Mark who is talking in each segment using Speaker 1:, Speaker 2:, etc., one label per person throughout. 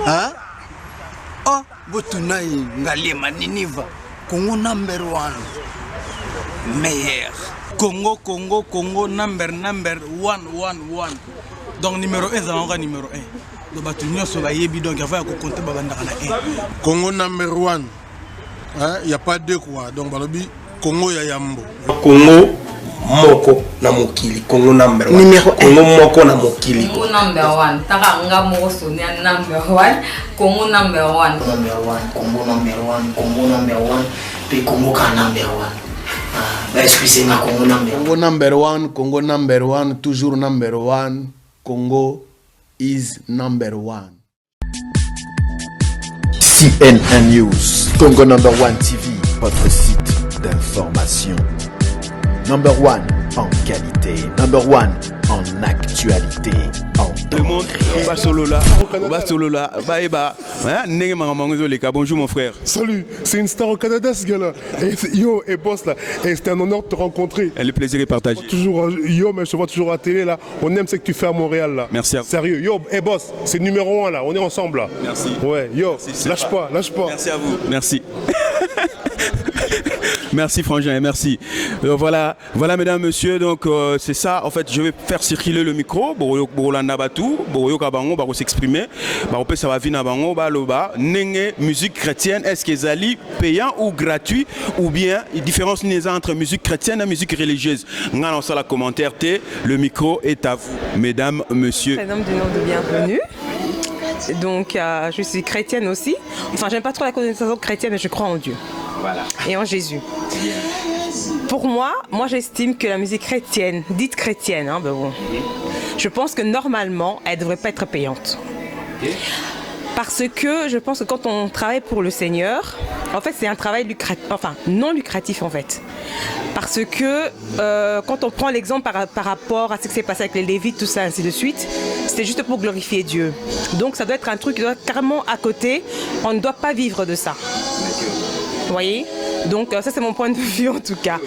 Speaker 1: Hein? Oh, Botunai, Ngalema Niniva, Congo number 1. Meilleur. Congo number 1. Donc numéro 1, c'est encore numéro 1. Donc Batunio sur la Yebi, donc il va compter Babandana 1.
Speaker 2: Congo number 1. Il n'y a pas deux quoi. Donc Balobi, Congo Yayambo.
Speaker 3: Congo Moko na Mokili. Congo number 1. Numéro 1. Congo Moko na Mokili.
Speaker 4: Congo number 1. Takanga Moko Sonia number 1. Congo number 1.
Speaker 5: Congo number 1. Congo number 1. Puis Congo ka number 1. Excusez-moi, Congo number 1.
Speaker 2: Congo number 1, toujours number 1. Congo is number 1.
Speaker 6: CNN News, Congo number 1 TV, votre site d'information. Number 1 en qualité, number 1 en actualité, en temps réel.
Speaker 7: On va solo là, bonjour mon frère.
Speaker 8: Salut, c'est une star au Canada ce gars-là. Yo, et boss là, c'était un honneur de te rencontrer.
Speaker 7: Le plaisir est partagé.
Speaker 8: Toujours, yo, mais je te vois toujours à la télé là. On aime ce que tu fais à Montréal là.
Speaker 7: Merci à vous.
Speaker 8: Sérieux, yo, et boss, c'est numéro 1 là. On est ensemble là.
Speaker 7: Merci.
Speaker 8: Ouais, yo,
Speaker 7: merci,
Speaker 8: lâche pas.
Speaker 7: Merci à vous. Merci. Merci Frangin, merci. Voilà mesdames, messieurs, donc c'est ça. En fait, je vais faire circuler le micro. Borolanda Batou, Boroyo Kabango, Baro s'exprimer. Barope ça va venir Bango, Baloba. Nenge, musique chrétienne, est-ce qu'ils allaient payant ou gratuit ou bien différence entre musique chrétienne et musique religieuse? On a la commentaire T. Le micro est à vous, mesdames, messieurs.
Speaker 9: Un homme du nom de bienvenue. Donc je suis chrétienne aussi. Enfin, j'aime pas trop la connotation chrétienne, mais je crois en Dieu. Voilà. Et en Jésus. Pour moi j'estime que la musique chrétienne, dite chrétienne, je pense que normalement, elle ne devrait pas être payante. Parce que je pense que quand on travaille pour le Seigneur, en fait c'est un travail non lucratif en fait. Parce que quand on prend l'exemple par rapport à ce qui s'est passé avec les Lévites, tout ça, ainsi de suite, c'était juste pour glorifier Dieu. Donc ça doit être un truc qui doit être carrément à côté, on ne doit pas vivre de ça. Vous voyez? Donc ça c'est mon point de vue en tout cas.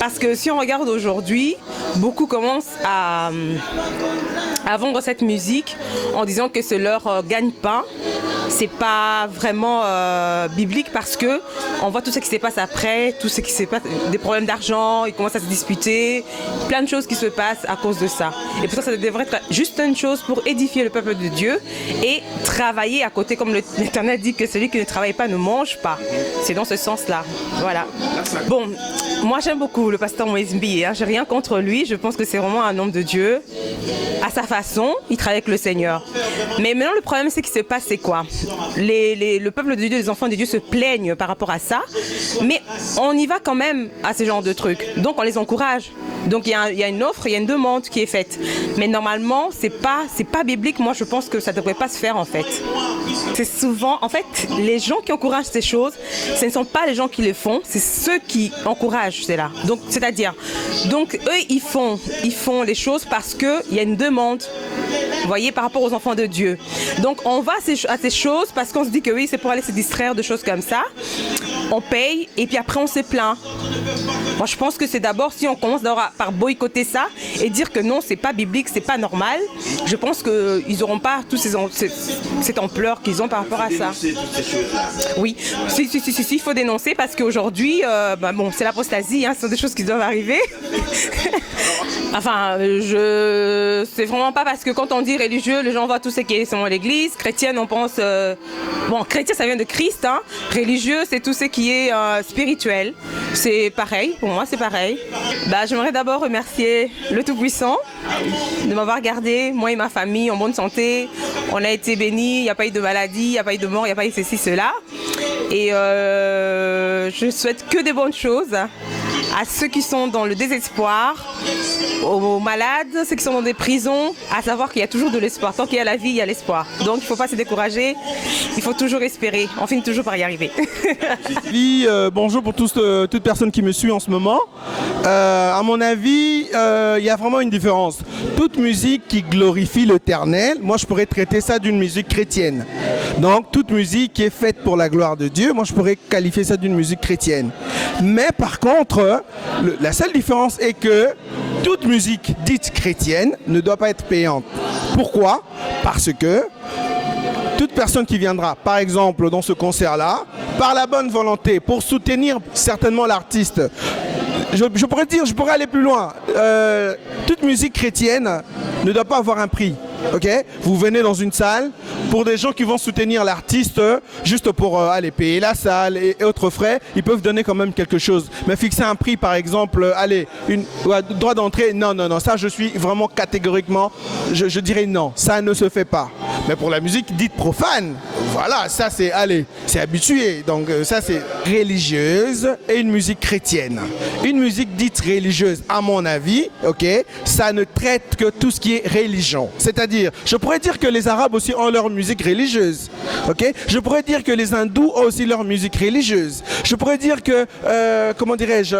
Speaker 9: Parce que si on regarde aujourd'hui, beaucoup commencent à vendre cette musique en disant que c'est leur gagne-pain. C'est pas vraiment biblique parce que on voit tout ce qui se passe après, tout ce qui se passe, des problèmes d'argent, ils commencent à se disputer, plein de choses qui se passent à cause de ça. Et pour ça devrait être juste une chose pour édifier le peuple de Dieu et travailler à côté, comme l'Éternel dit que celui qui ne travaille pas ne mange pas. C'est dans ce sens-là. Voilà. Bon, moi j'aime beaucoup le pasteur Moïse Mbie, j'ai rien contre lui, je pense que c'est vraiment un homme de Dieu. À sa façon, il travaille avec le Seigneur. Mais maintenant le problème c'est qu'il se passe c'est quoi? Le peuple de Dieu, les enfants de Dieu se plaignent par rapport à ça, mais on y va quand même à ce genre de trucs. Donc on les encourage. Donc il y a une offre, il y a une demande qui est faite. Mais normalement, c'est pas biblique. Moi, je pense que ça ne devrait pas se faire en fait. C'est souvent, en fait, les gens qui encouragent ces choses, ce ne sont pas les gens qui les font, c'est ceux qui encouragent cela. Donc, c'est-à-dire, eux, ils font les choses parce qu'il y a une demande. Vous voyez, par rapport aux enfants de Dieu. Donc on va à ces choses parce qu'on se dit que oui, c'est pour aller se distraire de choses comme ça. On paye et puis après on se plaint. Moi je pense que c'est d'abord si on commence par boycotter ça et dire que non, c'est pas biblique, c'est pas normal, je pense qu'ils n'auront pas toute cette ampleur qu'ils ont par rapport à ça. Oui, si, il faut dénoncer parce qu'aujourd'hui, c'est l'apostasie, ce sont des choses qui doivent arriver. Enfin, c'est vraiment pas parce que quand on dit religieux, les gens voient tout ce qui est selon l'église. Chrétienne, on pense... chrétien, ça vient de Christ. Religieux, c'est tout ce qui est spirituel. C'est pareil, pour moi, c'est pareil. J'aimerais d'abord remercier le Tout-Puissant de m'avoir gardé, moi et ma famille, en bonne santé. On a été bénis, il n'y a pas eu de maladie, il n'y a pas eu de mort, il n'y a pas eu ceci, cela. Et je souhaite que des bonnes choses à ceux qui sont dans le désespoir, aux malades, ceux qui sont dans des prisons, à savoir qu'il y a toujours de l'espoir. Tant qu'il y a la vie, il y a l'espoir. Donc il ne faut pas se décourager, il faut toujours espérer. On finit toujours par y arriver.
Speaker 10: Bonjour pour toute personne qui me suit en ce moment. À mon avis, il y a vraiment une différence. Toute musique qui glorifie l'Éternel, moi je pourrais traiter ça d'une musique chrétienne. Donc toute musique qui est faite pour la gloire de Dieu, moi je pourrais qualifier ça d'une musique chrétienne. Mais par contre, la seule différence est que toute musique dite chrétienne ne doit pas être payante. Pourquoi? Parce que toute personne qui viendra, par exemple, dans ce concert-là, par la bonne volonté, pour soutenir certainement l'artiste, je pourrais dire, je pourrais aller plus loin. Toute musique chrétienne ne doit pas avoir un prix. Ok, vous venez dans une salle pour des gens qui vont soutenir l'artiste juste pour aller payer la salle et autres frais, ils peuvent donner quand même quelque chose. Mais fixer un prix, par exemple, allez, droit d'entrée, non, ça je suis vraiment catégoriquement, je dirais non, ça ne se fait pas. Mais pour la musique dite profane, voilà, ça c'est, allez, c'est habitué. Donc ça c'est religieuse et une musique chrétienne. Une musique dite religieuse, à mon avis, ok, ça ne traite que tout ce qui est religion. C'est-à-dire, je pourrais dire que les Arabes aussi ont leur musique religieuse. Ok, je pourrais dire que les Hindous ont aussi leur musique religieuse. Je pourrais dire que, comment dirais-je,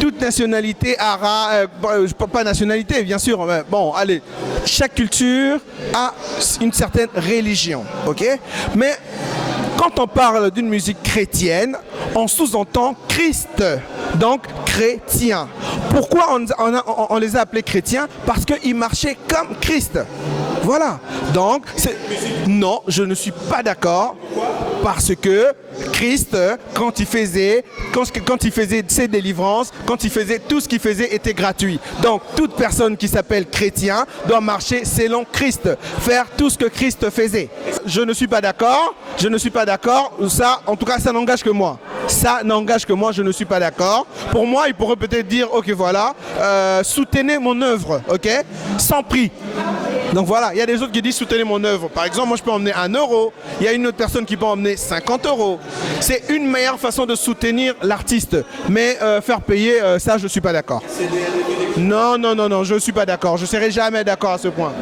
Speaker 10: toute nationalité arabe, pas nationalité bien sûr, mais bon, allez, chaque culture a une certaine religion, ok? Mais quand on parle d'une musique chrétienne, on sous-entend Christ, donc chrétien. Pourquoi on les a appelés chrétiens? Parce qu'ils marchaient comme Christ. Voilà. Donc, non, je ne suis pas d'accord. Parce que Christ, quand il faisait ses délivrances, quand il faisait tout ce qu'il faisait était gratuit. Donc, toute personne qui s'appelle chrétien doit marcher selon Christ, faire tout ce que Christ faisait. Je ne suis pas d'accord. Je ne suis pas d'accord. Ça, en tout cas, ça n'engage que moi. Ça n'engage que moi, je ne suis pas d'accord. Pour moi, il pourrait peut-être dire, ok, voilà, soutenez mon œuvre, ok, sans prix. Donc voilà, il y a des autres qui disent soutenez mon œuvre. Par exemple, moi je peux emmener 1 euro. Il y a une autre personne qui peut emmener 50 euros. C'est une meilleure façon de soutenir l'artiste. Mais faire payer, ça je ne suis pas d'accord. Non, je ne suis pas d'accord. Je ne serai jamais d'accord à ce point.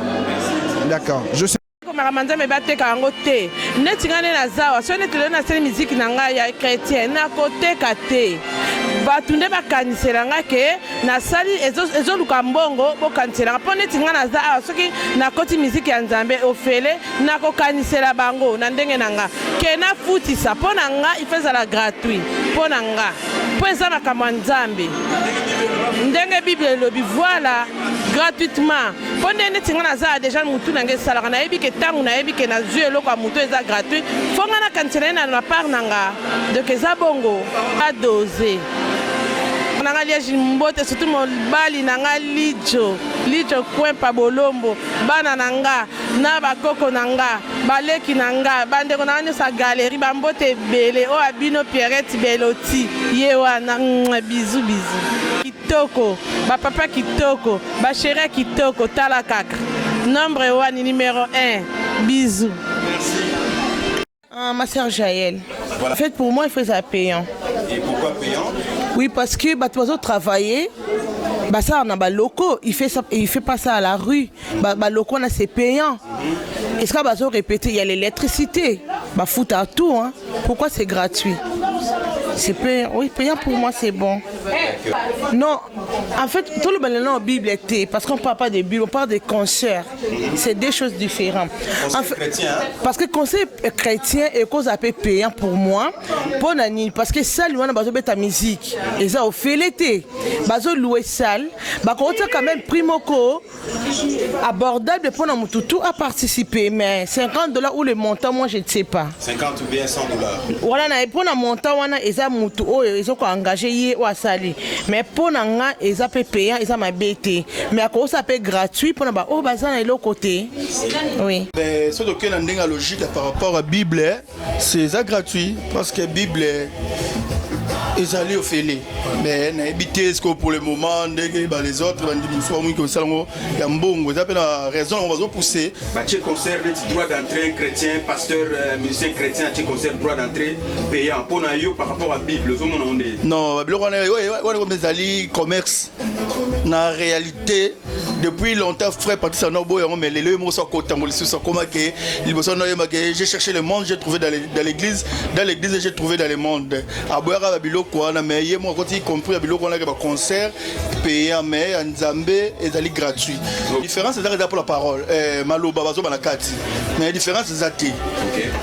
Speaker 10: D'accord. Je sais.
Speaker 11: Manzambe bateka yango te neti ngane na zawa so neti lelo nasali miziki na ngai ya chrétien nakoteka te bato nde bakanisela nga ke nasali ezoluka mbongo bokanisela mpo neti nga naza awa soki nakoti miziki ya nzambe ofele nakokanisela bango na ndenge na nga ke nafutisa mpo na nga ife ezala gratuit mpo na nga mpo eza makambo ya nzambe ndenge bible elobi voilà gratuitement mpo nde neti nga naza deja mutu na ngai esalaka nayebi ke ntango nayebi ke nazwi eloko ya mutu eza gratuit mpo nga nakanisela ye na part na nga donc eza bongo adose nanga liège mbote surtout mobali nanga lijo kwempa bolombo bana nanga na bakoko nanga baleki nanga bandeko nanga nyonso galerie bambote ebele oyo abino Pierrette Beloti ye wana bizu kitoko bapapa kitoko bachere kitoko tala kaka nombre 1 numéro 1 bisous. Ma sœur Jaël. Voilà. En fait, pour moi, il faut ça payant.
Speaker 7: Et pourquoi payant?
Speaker 11: Oui, parce que bah, tu vas travailler. Bah ça, on a bah, locaux. Il fait pas ça à la rue. Bah locaux, c'est payant. Est-ce qu'on va répéter? Il y a l'électricité. Bah fout à tout. Hein. Pourquoi c'est gratuit? C'est payant. Oui, payant pour moi, c'est bon. Non, en fait, tout le monde en Bible était, parce qu'on ne parle pas de Bible, on parle de concerts. C'est deux choses différentes. En fait, chrétien, hein? Parce que concert chrétien est cause à peu payant pour moi, pour Nani, parce que ça, lui, on a besoin de ta musique. Et ça, au fait l'été, besoin de louer salle, bah quand on a quand même primoco abordable pour nous tout à participer, mais $50 ou le montant, moi je ne sais pas.
Speaker 7: 50 ou bien $100.
Speaker 11: Voilà, pour un montant, on a ils ont engagé ou à sali. Mais pour nga ils ont payé, ils ont ma bête. Mais à cause ça peut gratuit pour nous oh bazan est l'autre côté. Oui.
Speaker 2: Mais ce que l'on a logique par rapport à la Bible, c'est ça gratuit parce que la Bible ils allaient au fêlé. Mais n'habitez ce que pour le moment les autres il y a un bon vous avez raison on va se pousser.
Speaker 7: Tu concert droit d'entrée chrétien pasteur musicien chrétien tu concert droit d'entrée payant pour nous par rapport à la Bible
Speaker 2: non on est allé commerce na réalité depuis longtemps frère parti ça no boy mais les mots sont côté sur comment que j'ai cherché le monde j'ai trouvé dans l'église j'ai trouvé dans le monde à boire à biloko mais hier moi quand il compris à biloko on a un concert payant mais en Zambie et d'aller gratuit la différence c'est là pour la parole maloba bazo banakati mais la différence c'est ça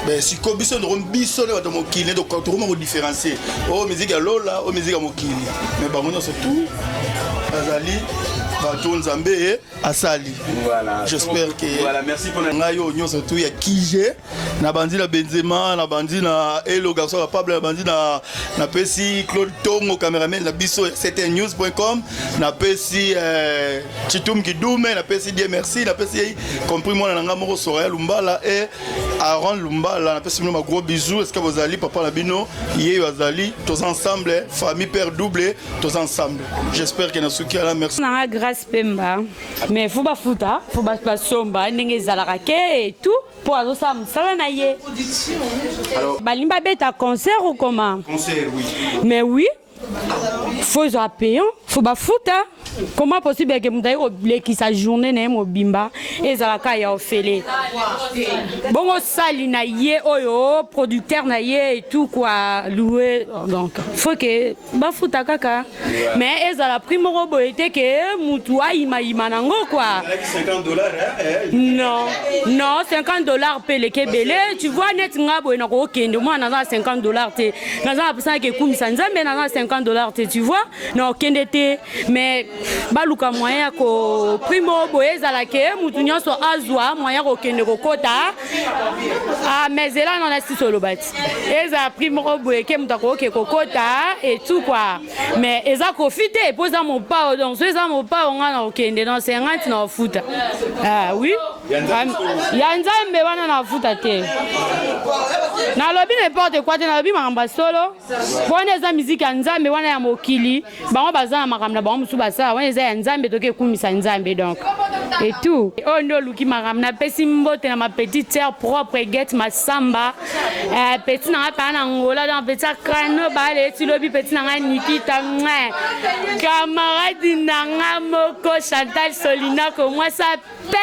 Speaker 2: mais si cobiso no biso le bato mokili donc quand on différencier oh musique à lola oh musique à mokili mais bah moi c'est tout azali bato nzambe asali.
Speaker 7: Voilà.
Speaker 2: J'espère que
Speaker 7: voilà, merci pour la
Speaker 2: ngayo nyonso tout ya kije na bandi na Benzema na bandi na Elo garçon la Pablo na bandi na pesi Claude Tongo cameraman na biso ctnews.com na pesi Chitum Kidume na pesi Dieu merci na pesi compris moi na nga moko Soraya Lumbala et Aaron Lumbala na pesi ma gros bisous. Est-ce que vous allez papa na bino yé azali tous ensemble famille père double tous ensemble. J'espère que na suki ala merci.
Speaker 12: Na grâce pemba mais faut ba futa faut ba somba ndenge zalaka ke et tout pour azosa msala na ye. Alors balimba beta concert ou comment?
Speaker 7: Concert oui.
Speaker 12: Mais oui. Faut être payant, faut ba futa. Comment possible que mutaye obleki sa journée na mobimba ezalaka ya ofele. Bongo sali na ye oyo producteur na ye et tout quoi louer donc faut que ba futa kaka. Mais ezala primo robo était que mutu ima nango quoi.
Speaker 7: $50 hein?
Speaker 12: Non, non, $50 peleke belé, tu vois net ngabo na ko kende moi na $50 te. Na za pesa ke kumisa nzambe na $50 te, tu vois? Non kende te mais baluka moyen ko primo boeza la ke mutu nyonso azwa moyen ko kende ko kota. Ah mais là non la solo bat. Eza primo boye ke mutu ko ke kokota et tout quoi. Mais eza ko fite posa mon pa donc eza mon pa on a kende dans 50 na foot. Ah oui. Yanzambe wana na futa te. Na lobi n'importe quoi te na lobi makamba solo. Wana eza musique ya nzambe wana ya mokili. Bango baza na makamna bango musu basa wana eza ya nzambe toke kumisa nzambe donc. Et tout. Oh no luki makamna pesi mbote na ma petite sœur propre get masamba. Petit na pa na ngola dans petit crâne balé ti lobi petit na Nikita. Camarade na moko Chantal Solina ko moi ça pemme.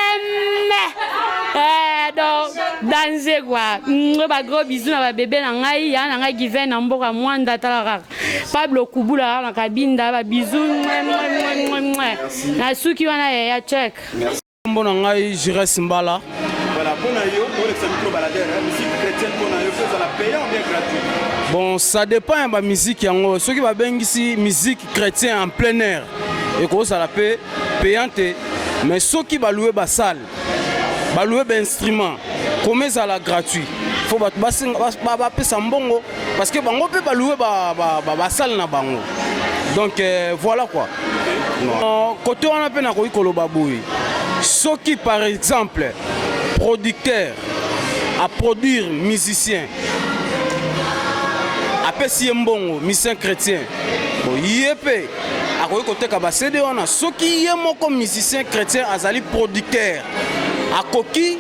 Speaker 12: Donc danger quoi. Ba gros bisous na ba bébé na ngai ya na ngai given na mboka mwanda talaka. Pablo Kubula na kabinda ba bisous. Na suki wana ya check.
Speaker 1: Merci. Mbona ngai Jires Mbala.
Speaker 7: Voilà, pour yo, pour le micro baladeur, musique chrétienne pour yo, ça la payant ou bien gratuit?
Speaker 1: Bon, ça dépend de la musique yango. Ceux qui va bien ici musique chrétienne en plein air. Et quoi ça la paye payante. Mais ceux qui va louer ba salle, va louer ba instrument, comment ça la gratuit? Faut ba payer ça mbongo parce que bango peut pas louer ba salle na bango. Donc voilà quoi. Côté on a peine à koloba boui. Ceux qui par exemple producteur à produire musicien après si mbongo musicien chrétien bon yépé à côté ka CD on a ceux qui yemo comme musicien chrétien azali producteur à koki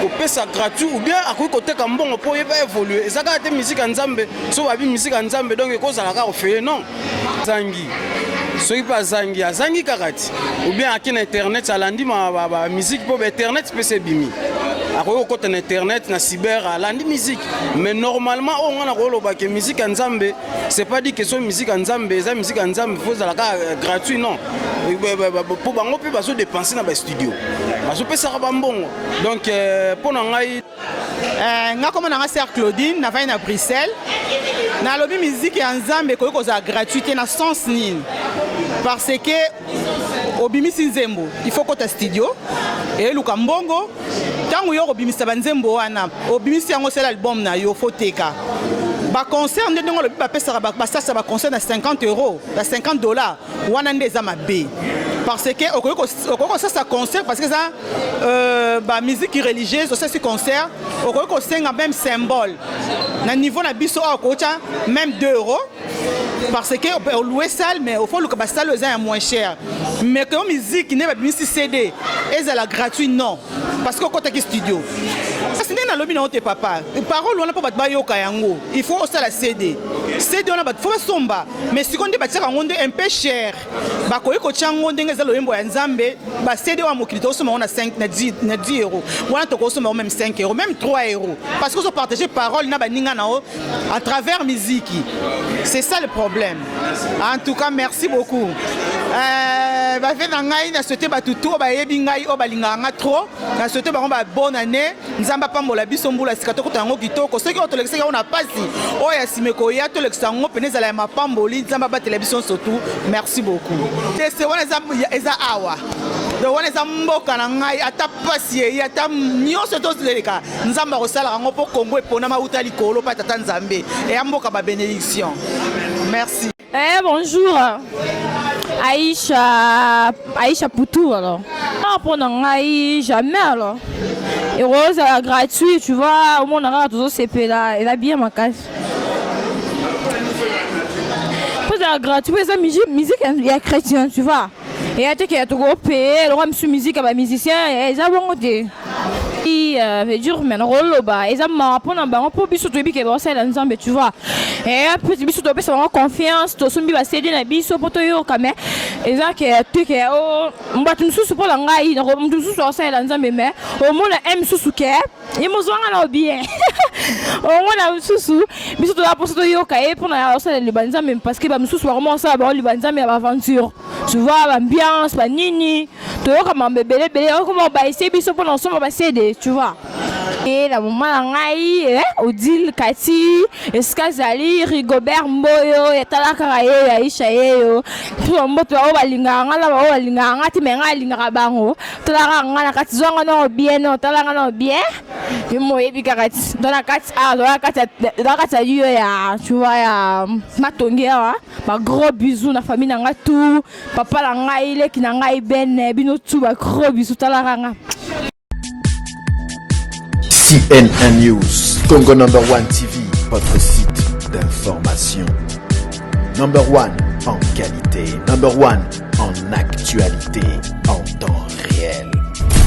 Speaker 1: au pesa gratuit ou bien à côté ka mbongo pour yeba évoluer et ça ka te musique nzambe so ba bi musique nzambe donc ko za ka faire non zangi soki pas zangi azangi kakati ou bien aki na internet alandi ma musique pour internet pese bimi akoyo côté na internet na cyber alandi musique mais normalement on a koloba que musique nzambe c'est pas dit que so musique nzambe ça musique nzambe faut za gratuit non pour bango pe baso dépenser na ba studio baso pesa ka bambongo donc pour ngai
Speaker 11: nga comme na sœur Claudine na vai na Bruxelles na lobi musique ya nzambe koyo koza gratuité na sens nini parce que obimisi nzembo il faut kota studio et luka mbongo tango yo obimisa banzembo wana obimisi yango c'est l'album na yo faut teka ba concert ndenge ngolo ba pesa ba sasa ba concert na €50 na $50 wana ndeza mabe parce que okoko ça concert parce que ça ba musique religieuse aussi ce concert okoko senga même symbole na niveau na biso okocha même €2 parce que on peut louer salle mais au fond le salle est moins cher mais que musique n'est pas musique CD et ça la gratuit non parce que côté studio parce que na lobi na ote papa parole on a pas ba yoka yango il faut aussi la CD on a ba faut somba mais si on dit ba tsaka ngonde un peu cher ba ko yiko chango ndenge za loyembo ya nzambe ba CD wa mokilito so on a 5 na 10 €. Wana to ko so même 5 €, même 3 € parce que so partager parole na ba ninga na o à travers musique. C'est ça le problème. En tout cas, merci beaucoup.
Speaker 13: bave na ngai na souhaité batutu oyo bayebi ngai oyo balingaka nga trop na souhaité bango bonne année nzambe apambola biso mbula sika tokota yango kitoko soki oyo tolekisaki yango na pasi oyo ya nsima ekoya tolekisa yango pene ezala ya mapamboli nzambe abatela biso surtout merci beaucoup ese wana eza awa donc wana eza mboka na ngai ata pasi eyi ata nyonso tozileleka nzambe akosalaka yango mpo kongo eponama uta likolo mpa tata nzambe eya mboka babénédiction merci.
Speaker 14: Bonjour, Aïcha Poutou alors. Pour Nangaï, jamais alors. Et Rose gratuit, tu vois, au moins on a toujours CP là, elle a bien ma casse. Pour ça gratuit, c'est musique il y a chrétien, tu vois. Et il y a qui a tout payé, le roi monsieur musique à musicien, et ils ont monté. Veut dire mais rôle là ils ont pour n'importe pour biso to bike ba sala nzambe tu vois et petit biso to pesa confiance to sumbi ba céder na biso poto yo kame eza ke tuke o mbatu nsusu pour la ngai na mtu nsusu ba sala nzambe mais au moins la m susu ke imozwanga na bien au moins la nsusu biso to la pour to yo ka et pour na sala le banzambe parce que ba nsusu ba comment ça ba le banzambe ba aventure tu vois l'ambiance ba nini to yo kama bebele bele comment ba essayer biso pour ensemble ba céder tu vois. Et la maman ngai Odile Kati Eskazali Rigobert Mboyo etalaka ye Aisha yo tout mboto o balinganga la o balinganga ti menga linga bango talaka ngana kati zonga no bien no talanga no bien mo yebi kati dans la kati dans la kati yo ya tu vois ya matongea ba gros bisous na famille nanga tout papa la ngai le ki na ngai ben bino tout ba gros bisous talaka nga.
Speaker 6: CNN News, Congo Number One TV, votre site d'information. Number One en qualité, Number One en actualité, en